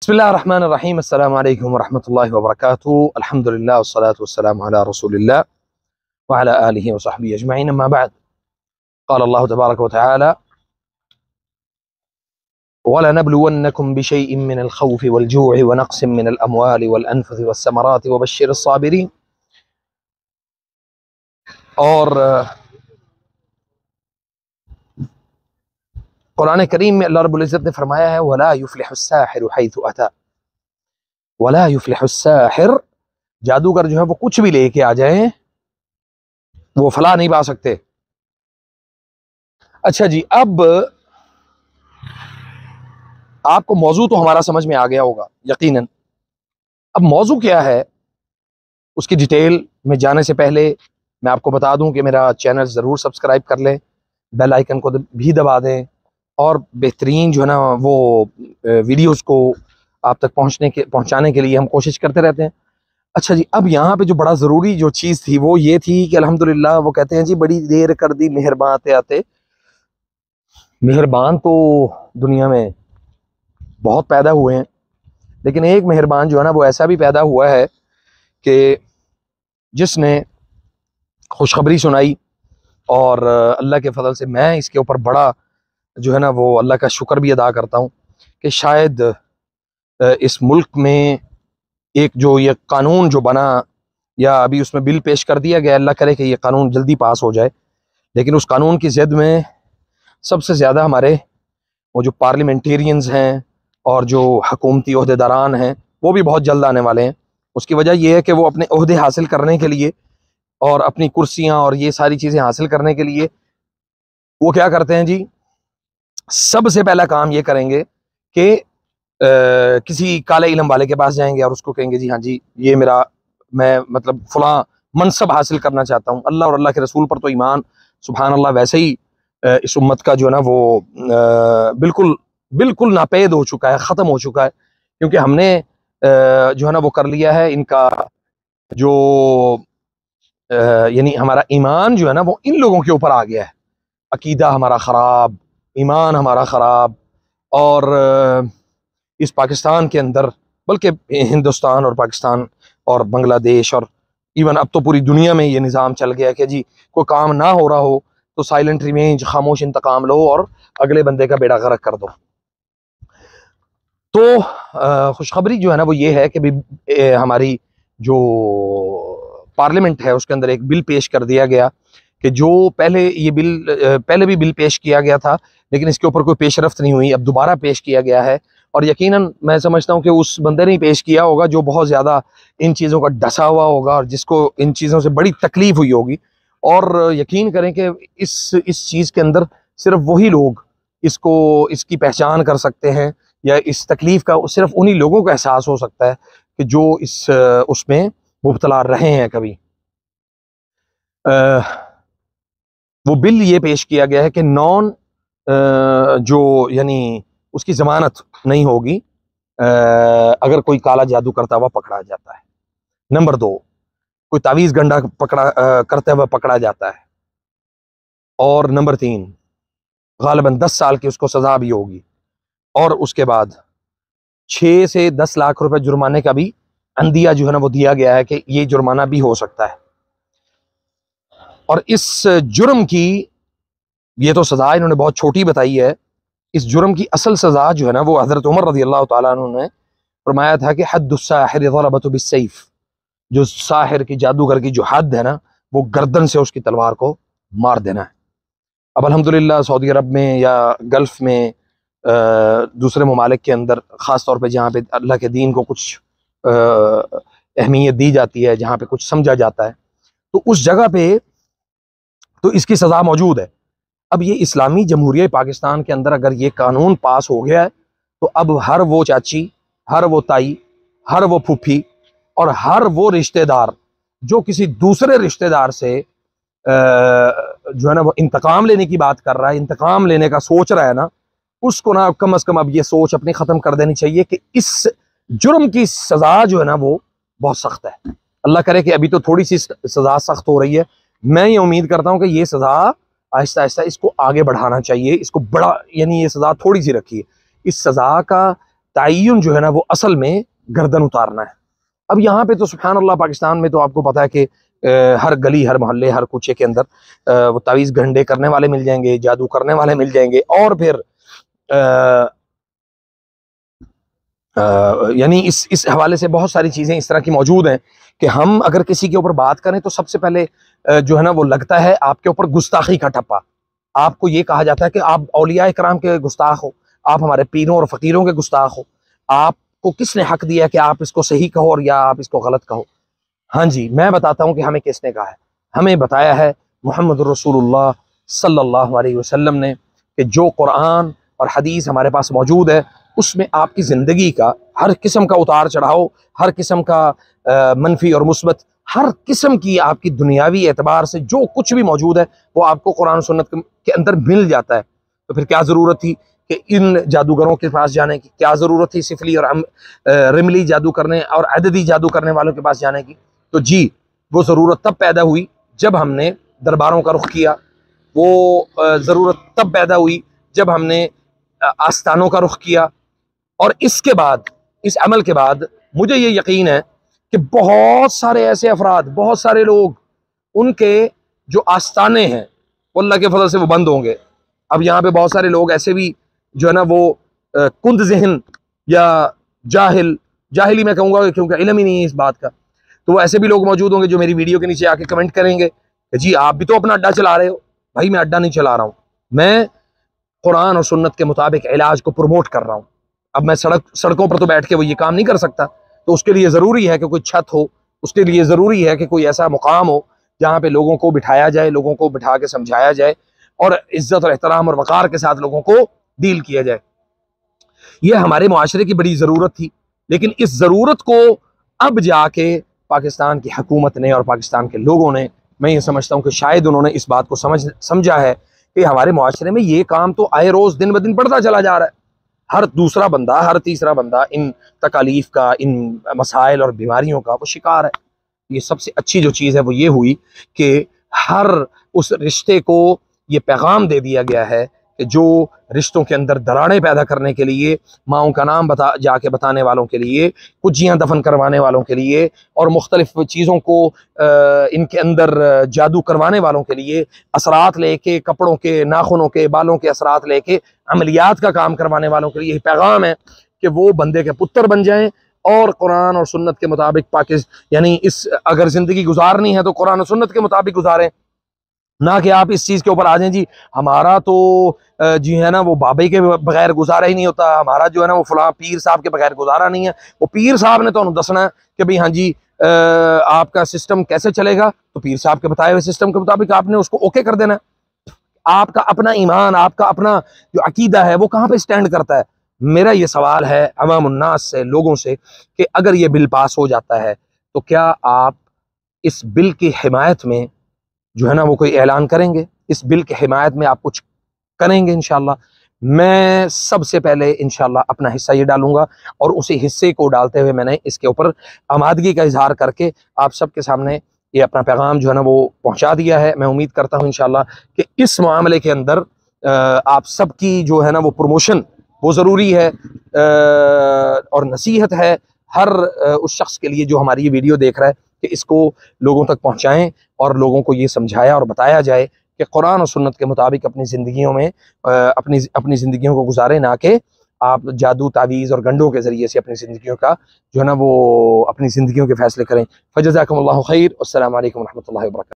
बिस्मिल्लाहिर्रहमानिर्रहीम अस्सलामु अलैकुम वरहमतुल्लाहि वबरकातुहू अल्हम्दुलिल्लाह वस्सलातु वस्सलामु अला रसूलिल्लाह व अला आलिहि व सहबिहि अजमईन अम्मा बाद क़ाल अल्लाहु तबारक व तआला वलनब्लुवन्नकुम बिशैइन मिनल खौफि वल जू'i व नक़्सिम मिनल अमवालि वल अनफुसि वस्समराति व बश्शिरिस साबिरीन। और कुरान करीम में अल्लाह रब्बुल इज़्ज़त ने फरमाया है वला युफ्लिहुस साहिरु हैथु अता, वला युफ्लिहुस साहिर, जादूगर जो है वो कुछ भी लेके आ जाए वो फलाह नहीं पा सकते। अच्छा जी, अब आपको मौजू तो हमारा समझ में आ गया होगा यकीनन। अब मौजू क्या है उसकी डिटेल में जाने से पहले मैं आपको बता दूं कि मेरा चैनल ज़रूर सब्सक्राइब कर लें, बेल आइकन को भी दबा दें और बेहतरीन जो है ना वो वीडियोस को आप तक पहुंचाने के लिए हम कोशिश करते रहते हैं। अच्छा जी, अब यहाँ पे जो बड़ा ज़रूरी जो चीज़ थी वो ये थी कि अल्हम्दुलिल्लाह वो कहते हैं जी बड़ी देर कर दी मेहरबान आते आते। मेहरबान तो दुनिया में बहुत पैदा हुए हैं, लेकिन एक मेहरबान जो है ना वो ऐसा भी पैदा हुआ है कि जिसने खुशखबरी सुनाई, और अल्लाह के फजल से मैं इसके ऊपर बड़ा जो है ना वो अल्लाह का शुक्र भी अदा करता हूँ कि शायद इस मुल्क में एक जो ये कानून जो बना या अभी उसमें बिल पेश कर दिया गया, अल्लाह करे कि ये कानून जल्दी पास हो जाए, लेकिन उस कानून की ज़िद में सबसे ज़्यादा हमारे वो जो पार्लियामेंटेरियंस हैं और जो हुकूमती ओहदेदारान हैं वो भी बहुत जल्द आने वाले हैं। उसकी वजह यह है कि वो अपने ओहदे हासिल करने के लिए और अपनी कुर्सियाँ और ये सारी चीज़ें हासिल करने के लिए वो क्या करते हैं जी, सबसे पहला काम ये करेंगे कि किसी काले इल्म वाले के पास जाएंगे और उसको कहेंगे जी हाँ जी ये मेरा मैं मतलब फलां मनसब हासिल करना चाहता हूँ। अल्लाह और अल्लाह के रसूल पर तो ईमान सुभान अल्लाह वैसे ही इस उम्मत का जो है ना वो बिल्कुल बिल्कुल नापेद हो चुका है, ख़त्म हो चुका है, क्योंकि हमने जो है ना वो कर लिया है इनका जो यानी हमारा ईमान जो है ना वो इन लोगों के ऊपर आ गया है। अकीदा हमारा ख़राब, ईमान हमारा ख़राब, और इस पाकिस्तान के अंदर बल्कि हिंदुस्तान और पाकिस्तान और बांग्लादेश और इवन अब तो पूरी दुनिया में ये निज़ाम चल गया कि जी कोई काम ना हो रहा हो तो साइलेंट रिवेंज, खामोश इंतकाम लो और अगले बंदे का बेड़ा गर्क कर दो। तो खुशखबरी जो है ना वो ये है कि हमारी जो पार्लियामेंट है उसके अंदर एक बिल पेश कर दिया गया कि जो पहले भी बिल पेश किया गया था लेकिन इसके ऊपर कोई पेशरफ्त नहीं हुई, अब दोबारा पेश किया गया है। और यकीनन मैं समझता हूँ कि उस बंदे ने पेश किया होगा जो बहुत ज़्यादा इन चीज़ों का डसा हुआ होगा और जिसको इन चीज़ों से बड़ी तकलीफ हुई होगी। और यकीन करें कि इस चीज़ के अंदर सिर्फ वही लोग इसकी पहचान कर सकते हैं या इस तकलीफ़ का सिर्फ उन्हीं लोगों को एहसास हो सकता है कि जो उसमें मुब्तला रहे हैं कभी। वो बिल ये पेश किया गया है कि जो यानी उसकी ज़मानत नहीं होगी अगर कोई काला जादू करता हुआ पकड़ा जाता है। नंबर 2, कोई तावीज़ गंडा करते हुए पकड़ा जाता है। और नंबर 3, गालिबन 10 साल की उसको सज़ा भी होगी। और उसके बाद 6 से 10 लाख रुपए जुर्माने का भी अंदिया जो है ना वो दिया गया है कि ये जुर्माना भी हो सकता है। और इस जुर्म की ये तो सज़ा इन्होंने बहुत छोटी बताई है, इस जुर्म की असल सज़ा जो है ना वो हज़रत उमर रज़ियल्लाहु ताला अन्हु ने फरमाया था कि हद्दुस साहिर ज़रबतु बिस्सैफ, जो साहिर की जादूगर की जो हद है ना वो गर्दन से उसकी तलवार को मार देना है। अब अल्हम्दुलिल्लाह सऊदी अरब में या गल्फ़ में दूसरे ममालिक के अंदर ख़ास तौर पे जहाँ पे अल्लाह के दीन को कुछ अहमियत दी जाती है, जहाँ पे कुछ समझा जाता है, तो उस जगह पे तो इसकी सज़ा मौजूद है। अब ये इस्लामी जमहूरिया पाकिस्तान के अंदर अगर ये कानून पास हो गया है तो अब हर वो चाची, हर वो ताई, हर वो फूफी और हर वो रिश्तेदार जो किसी दूसरे रिश्तेदार से जो है ना वो इंतकाम लेने की बात कर रहा है, इंतकाम लेने का सोच रहा है ना, उसको ना कम अज़ कम अब ये सोच अपनी ख़त्म कर देनी चाहिए कि इस जुर्म की सज़ा जो है ना वो बहुत सख्त है। अल्लाह करे कि अभी तो थोड़ी सी सज़ा सख्त हो रही है, मैं ये उम्मीद करता हूँ कि ये सज़ा आहिस्ता आहिस्ता इसको आगे बढ़ाना चाहिए, इसको बड़ा यानी ये सज़ा थोड़ी सी रखी है, इस सज़ा का तय्युन जो है ना वो असल में गर्दन उतारना है। अब यहाँ पे तो सुभान अल्लाह, पाकिस्तान में तो आपको पता है कि हर गली, हर मोहल्ले, हर कूचे के अंदर वो तावीज़ गंडे करने वाले मिल जाएंगे, जादू करने वाले मिल जाएंगे। और फिर यानी इस हवाले से बहुत सारी चीज़ें इस तरह की मौजूद हैं कि हम अगर किसी के ऊपर बात करें तो सबसे पहले जो है ना वो लगता है आपके ऊपर गुस्ताखी का ठप्पा। आपको ये कहा जाता है कि आप औलिया इकराम के गुस्ताख हो, आप हमारे पीरों और फ़कीरों के गुस्ताख हो, आपको किसने हक दिया कि आप इसको सही कहो और या आप इसको गलत कहो। हाँ जी, मैं बताता हूँ कि हमें किसने कहा है। हमें बताया है मुहम्मद रसूलुल्लाह सल्लल्लाहु अलैहि वसल्लम ने कि जो कुरान और हदीस हमारे पास मौजूद है उसमें आपकी ज़िंदगी का हर किस्म का उतार चढ़ाव, हर किस्म का मनफी और मुस्बत, हर किस्म की आपकी दुनियावी एतबार से जो कुछ भी मौजूद है वो आपको कुरान सुन्नत के अंदर मिल जाता है। तो फिर क्या ज़रूरत थी कि इन जादूगरों के पास जाने की, क्या ज़रूरत थी सिफली और रिमली जादू करने और अददी जादू करने वालों के पास जाने की। तो जी, वो ज़रूरत तब पैदा हुई जब हमने दरबारों का रुख किया, वो ज़रूरत तब पैदा हुई जब हमने आस्थानों का रुख किया। और इसके बाद, इस अमल के बाद मुझे ये यकीन है कि बहुत सारे ऐसे अफराद, बहुत सारे लोग, उनके जो आस्थाने हैं वो अल्लाह के फजल से वो बंद होंगे। अब यहाँ पे बहुत सारे लोग ऐसे भी जो है ना वो कुंद ज़हन या जाहिली मैं कहूँगा क्योंकि इल्म ही नहीं है इस बात का, तो वो ऐसे भी लोग मौजूद होंगे जो मेरी वीडियो के नीचे आके कमेंट करेंगे कि जी आप भी तो अपना अड्डा चला रहे हो। भाई मैं अड्डा नहीं चला रहा हूँ, मैं कुरान और सुन्नत के मुताबिक इलाज को प्रमोट कर रहा हूँ। अब मैं सड़कों पर तो बैठ के वो ये काम नहीं कर सकता, तो उसके लिए ज़रूरी है कि कोई छत हो, उसके लिए ज़रूरी है कि कोई ऐसा मुकाम हो जहाँ पे लोगों को बिठाया जाए, लोगों को बिठा के समझाया जाए और इज्जत और एहतराम और वक़ार के साथ लोगों को डील किया जाए। ये हमारे मुआशरे की बड़ी ज़रूरत थी, लेकिन इस ज़रूरत को अब जाके पाकिस्तान की हुकूमत ने और पाकिस्तान के लोगों ने, मैं ये समझता हूँ कि शायद उन्होंने इस बात को समझा है कि हमारे मुआशरे में ये काम तो आए रोज़ दिन ब दिन बढ़ता चला जा रहा है। हर दूसरा बंदा, हर तीसरा बंदा इन तकालीफ का, इन मसाइल और बीमारियों का वो शिकार है। ये सबसे अच्छी जो चीज़ है वो ये हुई कि हर उस रिश्ते को ये पैगाम दे दिया गया है कि जो रिश्तों के अंदर दरारें पैदा करने के लिए, माओं का नाम जाके बताने वालों के लिए, कुज्जियाँ दफन करवाने वालों के लिए और मुख्तलिफ चीज़ों को इनके अंदर जादू करवाने वालों के लिए, असरात लेके, कपड़ों के, नाखूनों के, बालों के असरात लेके अमलियात का काम करवाने वालों के लिए यही पैगाम है कि वो बंदे के पुत्र बन जाएं और कुरान और सुन्नत के मुताबिक यानी इस अगर ज़िंदगी गुजारनी है तो कुरान और सुन्नत के मुताबिक गुजारें, ना कि आप इस चीज़ के ऊपर आ जाएं जी हमारा तो जी है ना वो बाबे के बगैर गुजारा ही नहीं होता, हमारा जो है ना वो फलां पीर साहब के बगैर गुजारा नहीं है। वो पीर साहब ने तो दसना है कि भाई हाँ जी आपका सिस्टम कैसे चलेगा, तो पीर साहब के बताए हुए सिस्टम के मुताबिक आपने उसको ओके कर देना है। आपका अपना ईमान, आपका अपना जो अकीदा है वो कहाँ पे स्टैंड करता है। मेरा ये सवाल है अवामुन्नास से, लोगों से, कि अगर ये बिल पास हो जाता है तो क्या आप इस बिल की हिमायत में जो है ना वो कोई ऐलान करेंगे, इस बिल की हिमायत में आप कुछ करेंगे? इंशाल्लाह मैं सबसे पहले इंशाल्लाह अपना हिस्सा ये डालूंगा और उसी हिस्से को डालते हुए मैंने इसके ऊपर आमादगी का इजहार करके आप सबके सामने ये अपना पैगाम जो है ना वो पहुंचा दिया है। मैं उम्मीद करता हूं इंशाल्लाह कि इस मामले के अंदर आप सबकी जो है ना वो प्रमोशन वो ज़रूरी है और नसीहत है हर उस शख्स के लिए जो हमारी ये वीडियो देख रहा है कि इसको लोगों तक पहुँचाएँ और लोगों को ये समझाया और बताया जाए कि कुरान और सुन्नत के मुताबिक अपनी ज़िंदगियों में अपनी ज़िंदगियों को गुजारें, ना कि आप जादू, तावीज़ और गंडों के ज़रिए से अपनी ज़िंदगियों का जो है ना वो अपनी ज़िंदगियों के फ़ैसले करें। फ़जज़ाकुमुल्लाहु खैर। अस्सलामु अलैकुम व रहमतुल्लाहि व बरकातहू।